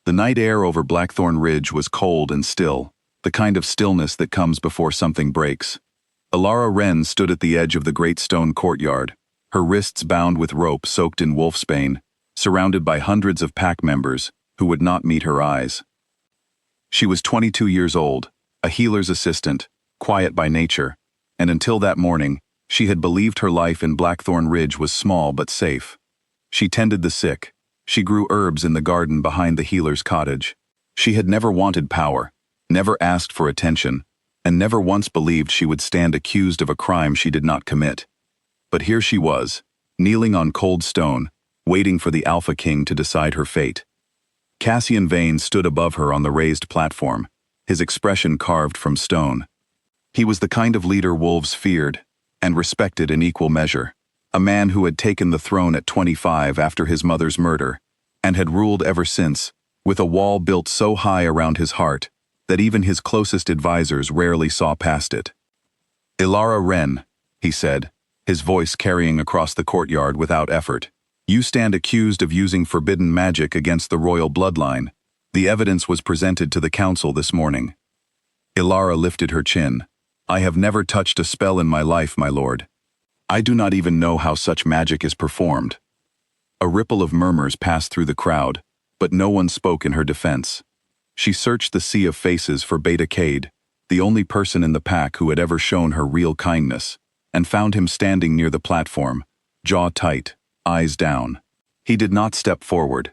The night air over Blackthorn Ridge was cold and still, the kind of stillness that comes before something breaks. Alara Wren stood at the edge of the great stone courtyard, her wrists bound with rope soaked in wolfsbane, surrounded by hundreds of pack members who would not meet her eyes. She was 22 years old, a healer's assistant, quiet by nature, and until that morning, she had believed her life in Blackthorn Ridge was small but safe. She tended the sick. She grew herbs in the garden behind the healer's cottage. She had never wanted power, never asked for attention, and never once believed she would stand accused of a crime she did not commit. But here she was, kneeling on cold stone, waiting for the Alpha King to decide her fate. Cassian Vane stood above her on the raised platform, his expression carved from stone. He was the kind of leader wolves feared and respected in equal measure, a man who had taken the throne at 25 after his mother's murder, and had ruled ever since, with a wall built so high around his heart that even his closest advisors rarely saw past it. "Alara Wren," he said, his voice carrying across the courtyard without effort. "You stand accused of using forbidden magic against the royal bloodline. The evidence was presented to the council this morning." Alara lifted her chin. "I have never touched a spell in my life, my lord. I do not even know how such magic is performed." A ripple of murmurs passed through the crowd, but no one spoke in her defense. She searched the sea of faces for Beta Cade, the only person in the pack who had ever shown her real kindness, and found him standing near the platform, jaw tight, eyes down. He did not step forward,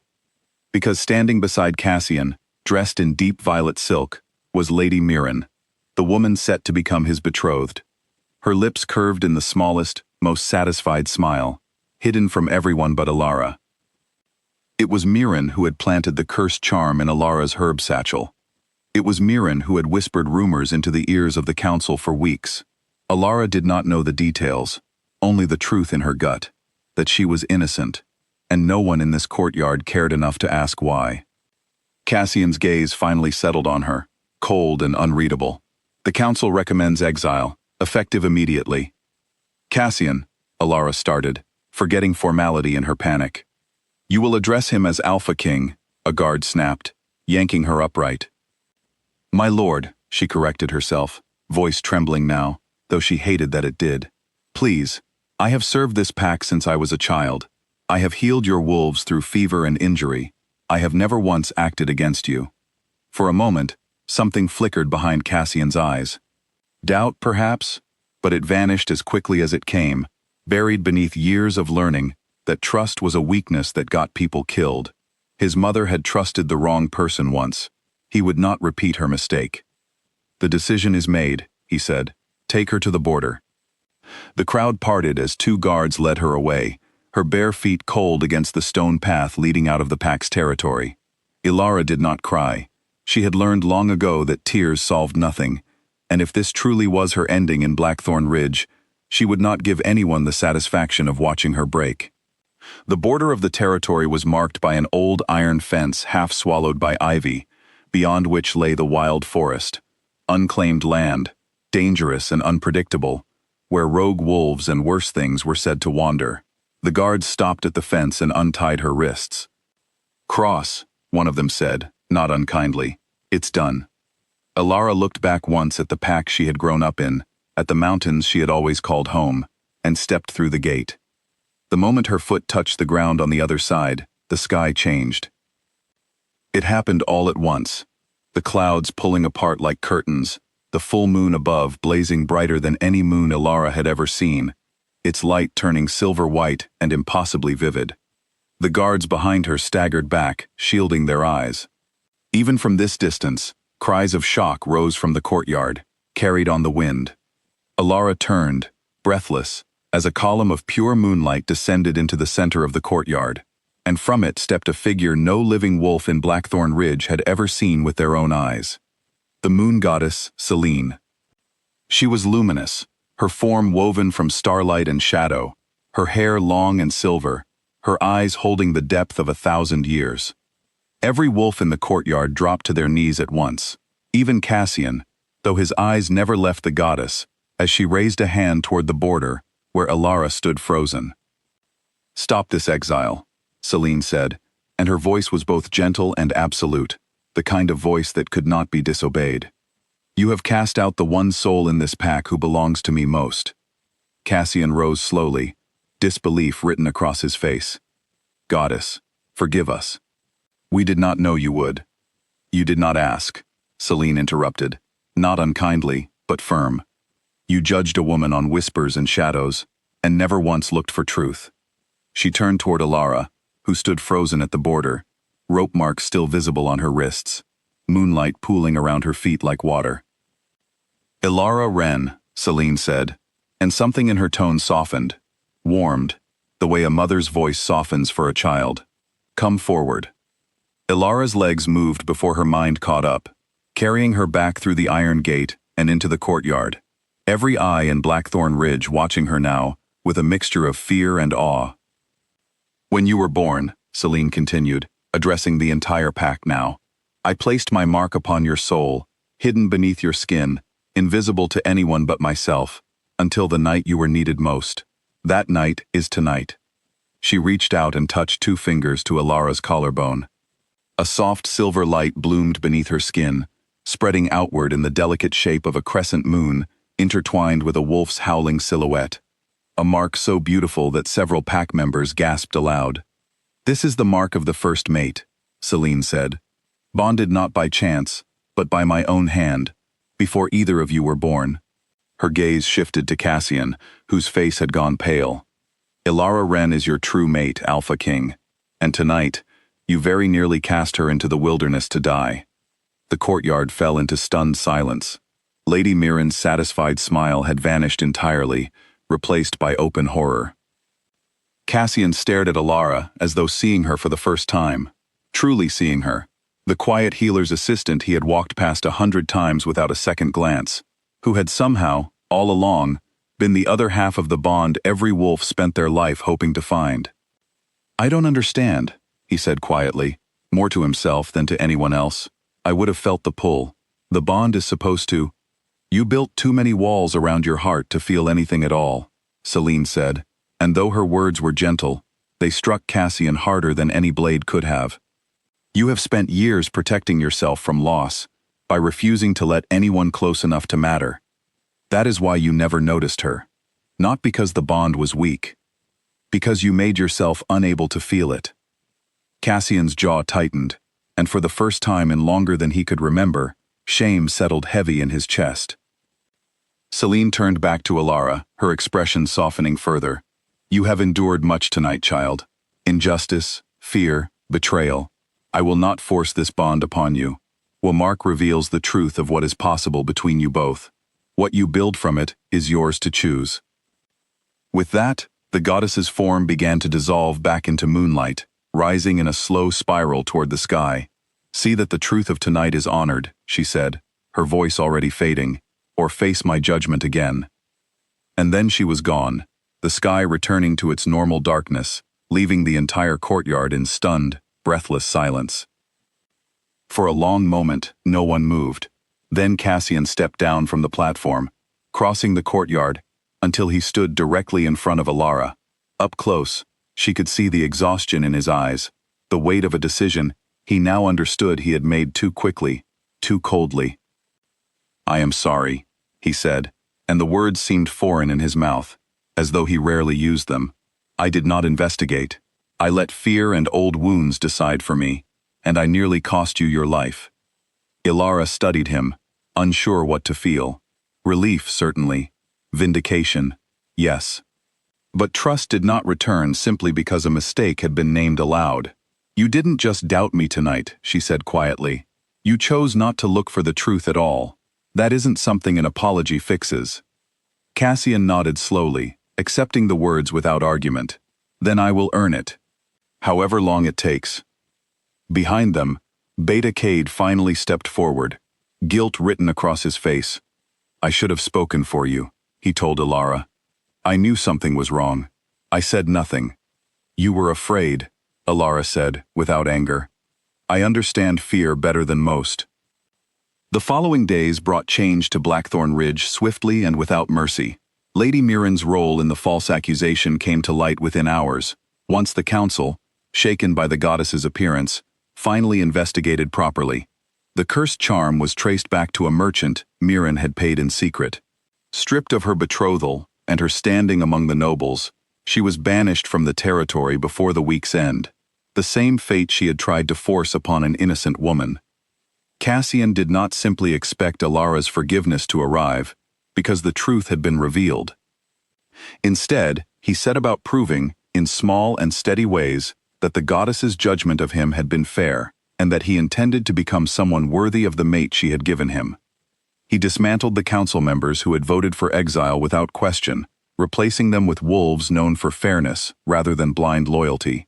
because standing beside Cassian, dressed in deep violet silk, was Lady Mirren, the woman set to become his betrothed. Her lips curved in the smallest, most satisfied smile, hidden from everyone but Alara. It was Mirren who had planted the cursed charm in Alara's herb satchel. It was Mirren who had whispered rumors into the ears of the council for weeks. Alara did not know the details, only the truth in her gut, that she was innocent, and no one in this courtyard cared enough to ask why. Cassian's gaze finally settled on her, cold and unreadable. "The council recommends exile, effective immediately." "Cassian," Alara started, forgetting formality in her panic. "You will address him as Alpha King," a guard snapped, yanking her upright. "My lord," she corrected herself, voice trembling now, though she hated that it did. "Please, I have served this pack since I was a child. I have healed your wolves through fever and injury. I have never once acted against you." For a moment, something flickered behind Cassian's eyes. Doubt, perhaps, but it vanished as quickly as it came, buried beneath years of learning that trust was a weakness that got people killed. His mother had trusted the wrong person once. He would not repeat her mistake. "The decision is made," he said. "Take her to the border." The crowd parted as two guards led her away, her bare feet cold against the stone path leading out of the pack's territory. Alara did not cry. She had learned long ago that tears solved nothing, and if this truly was her ending in Blackthorn Ridge, she would not give anyone the satisfaction of watching her break. The border of the territory was marked by an old iron fence half swallowed by ivy, beyond which lay the wild forest, unclaimed land, dangerous and unpredictable, where rogue wolves and worse things were said to wander. The guards stopped at the fence and untied her wrists. "Cross," one of them said, not unkindly. "It's done." Alara looked back once at the pack she had grown up in, at the mountains she had always called home, and stepped through the gate. The moment her foot touched the ground on the other side, the sky changed. It happened all at once, the clouds pulling apart like curtains, the full moon above blazing brighter than any moon Alara had ever seen, its light turning silver-white and impossibly vivid. The guards behind her staggered back, shielding their eyes. Even from this distance, cries of shock rose from the courtyard, carried on the wind. Alara turned, breathless, as a column of pure moonlight descended into the center of the courtyard, and from it stepped a figure no living wolf in Blackthorn Ridge had ever seen with their own eyes. The moon goddess, Selene. She was luminous, her form woven from starlight and shadow, her hair long and silver, her eyes holding the depth of 1,000 years. Every wolf in the courtyard dropped to their knees at once, even Cassian, though his eyes never left the goddess, as she raised a hand toward the border, where Alara stood frozen. "Stop this exile," Selene said, and her voice was both gentle and absolute, the kind of voice that could not be disobeyed. You have cast out the one soul in this pack who belongs to me most. Cassian rose slowly, disbelief written across his face. Goddess, forgive us. We did not know you would. You did not ask, Selene interrupted, not unkindly, but firm. You judged a woman on whispers and shadows, and never once looked for truth. She turned toward Alara, who stood frozen at the border, rope marks still visible on her wrists, moonlight pooling around her feet like water. Alara Wren, Selene said, and something in her tone softened, warmed, the way a mother's voice softens for a child. Come forward. Ilara's legs moved before her mind caught up, carrying her back through the iron gate and into the courtyard, every eye in Blackthorn Ridge watching her now, with a mixture of fear and awe. When you were born, Selene continued, addressing the entire pack now, I placed my mark upon your soul, hidden beneath your skin, invisible to anyone but myself, until the night you were needed most. That night is tonight. She reached out and touched 2 fingers to Ilara's collarbone. A soft silver light bloomed beneath her skin, spreading outward in the delicate shape of a crescent moon, intertwined with a wolf's howling silhouette. A mark so beautiful that several pack members gasped aloud. This is the mark of the first mate, Selene said. Bonded not by chance, but by my own hand, before either of you were born. Her gaze shifted to Cassian, whose face had gone pale. Ilara Wren is your true mate, Alpha King, and tonight, you very nearly cast her into the wilderness to die. The courtyard fell into stunned silence. Lady Mirren's satisfied smile had vanished entirely, replaced by open horror. Cassian stared at Alara as though seeing her for the first time, truly seeing her, the quiet healer's assistant he had walked past 100 times without a second glance, who had somehow, all along, been the other half of the bond every wolf spent their life hoping to find. I don't understand, he said quietly, more to himself than to anyone else. I would have felt the pull. The bond is supposed to. You built too many walls around your heart to feel anything at all, Selene said, and though her words were gentle, they struck Cassian harder than any blade could have. You have spent years protecting yourself from loss, by refusing to let anyone close enough to matter. That is why you never noticed her. Not because the bond was weak. Because you made yourself unable to feel it. Cassian's jaw tightened, and for the first time in longer than he could remember, shame settled heavy in his chest. Selene turned back to Alara, her expression softening further. You have endured much tonight, child. Injustice, fear, betrayal. I will not force this bond upon you. Wamark reveals the truth of what is possible between you both. What you build from it is yours to choose. With that, the goddess's form began to dissolve back into moonlight, rising in a slow spiral toward the sky. See that the truth of tonight is honored, she said, her voice already fading, or face my judgment again. And then she was gone, the sky returning to its normal darkness, leaving the entire courtyard in stunned, breathless silence. For a long moment, no one moved. Then Cassian stepped down from the platform, crossing the courtyard, until he stood directly in front of Alara. Up close, she could see the exhaustion in his eyes, the weight of a decision he now understood he had made too quickly, too coldly. I am sorry, he said, and the words seemed foreign in his mouth, as though he rarely used them. I did not investigate. I let fear and old wounds decide for me, and I nearly cost you your life. Ilara studied him, unsure what to feel. Relief, certainly. Vindication, yes. But trust did not return simply because a mistake had been named aloud. You didn't just doubt me tonight, she said quietly. You chose not to look for the truth at all. That isn't something an apology fixes. Cassian nodded slowly, accepting the words without argument. Then I will earn it. However long it takes. Behind them, Beta Cade finally stepped forward, guilt written across his face. I should have spoken for you, he told Ilara. I knew something was wrong. I said nothing. You were afraid, Ilara said, without anger. I understand fear better than most. The following days brought change to Blackthorn Ridge swiftly and without mercy. Lady Mirren's role in the false accusation came to light within hours. Once the council, shaken by the goddess's appearance, finally investigated properly. The cursed charm was traced back to a merchant Mirren had paid in secret. Stripped of her betrothal and her standing among the nobles, she was banished from the territory before the week's end, the same fate she had tried to force upon an innocent woman. Cassian did not simply expect Alara's forgiveness to arrive, because the truth had been revealed. Instead, he set about proving, in small and steady ways, that the goddess's judgment of him had been fair, and that he intended to become someone worthy of the mate she had given him. He dismantled the council members who had voted for exile without question, replacing them with wolves known for fairness rather than blind loyalty.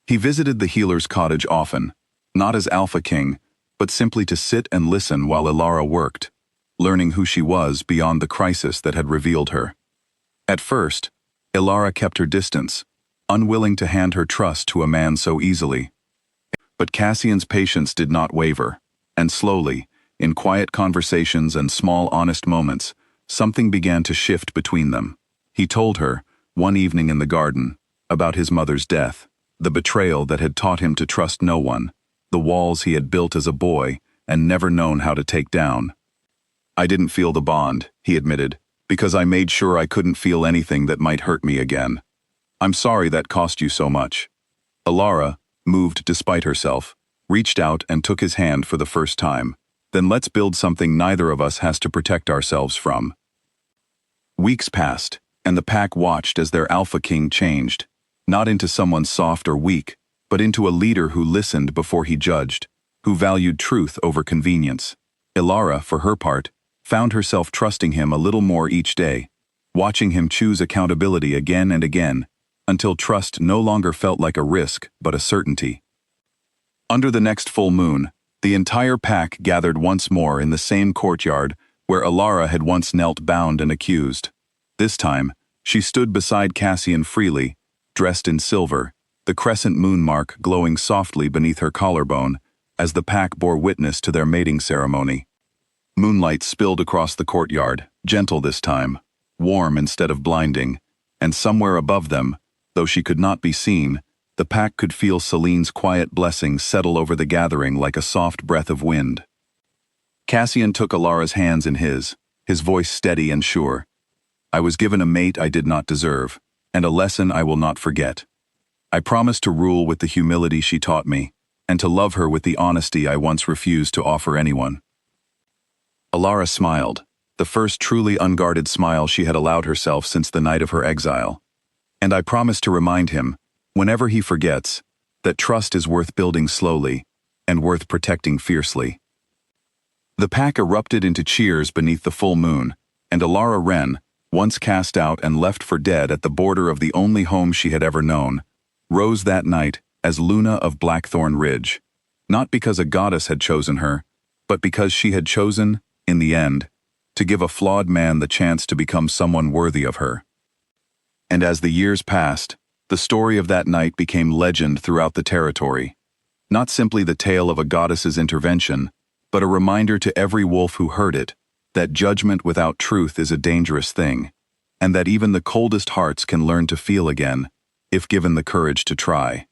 He visited the healer's cottage often, not as Alpha King, but simply to sit and listen while Alara worked, learning who she was beyond the crisis that had revealed her. At first, Alara kept her distance, unwilling to hand her trust to a man so easily. But Cassian's patience did not waver, and slowly, in quiet conversations and small honest moments, something began to shift between them. He told her, one evening in the garden, about his mother's death, the betrayal that had taught him to trust no one, the walls he had built as a boy and never known how to take down. "I didn't feel the bond," he admitted, "because I made sure I couldn't feel anything that might hurt me again. I'm sorry that cost you so much." Alara, moved despite herself, reached out and took his hand for the first time. "Then let's build something neither of us has to protect ourselves from." Weeks passed, and the pack watched as their Alpha King changed, not into someone soft or weak, but into a leader who listened before he judged, who valued truth over convenience. Alara, for her part, found herself trusting him a little more each day, watching him choose accountability again and again, until trust no longer felt like a risk but a certainty. Under the next full moon, the entire pack gathered once more in the same courtyard where Alara had once knelt bound and accused. This time, she stood beside Cassian freely, dressed in silver, the crescent moon mark glowing softly beneath her collarbone as the pack bore witness to their mating ceremony. Moonlight spilled across the courtyard, gentle this time, warm instead of blinding, and somewhere above them, though she could not be seen, the pack could feel Celine's quiet blessing settle over the gathering like a soft breath of wind. Cassian took Alara's hands in his voice steady and sure. "I was given a mate I did not deserve, and a lesson I will not forget. I promise to rule with the humility she taught me, and to love her with the honesty I once refused to offer anyone." Alara smiled, the first truly unguarded smile she had allowed herself since the night of her exile. "And I promise to remind him, whenever he forgets, that trust is worth building slowly and worth protecting fiercely." The pack erupted into cheers beneath the full moon, and Alara Wren, once cast out and left for dead at the border of the only home she had ever known, rose that night as Luna of Blackthorn Ridge, not because a goddess had chosen her, but because she had chosen, in the end, to give a flawed man the chance to become someone worthy of her. And as the years passed, the story of that night became legend throughout the territory, not simply the tale of a goddess's intervention, but a reminder to every wolf who heard it that judgment without truth is a dangerous thing, and that even the coldest hearts can learn to feel again, if given the courage to try.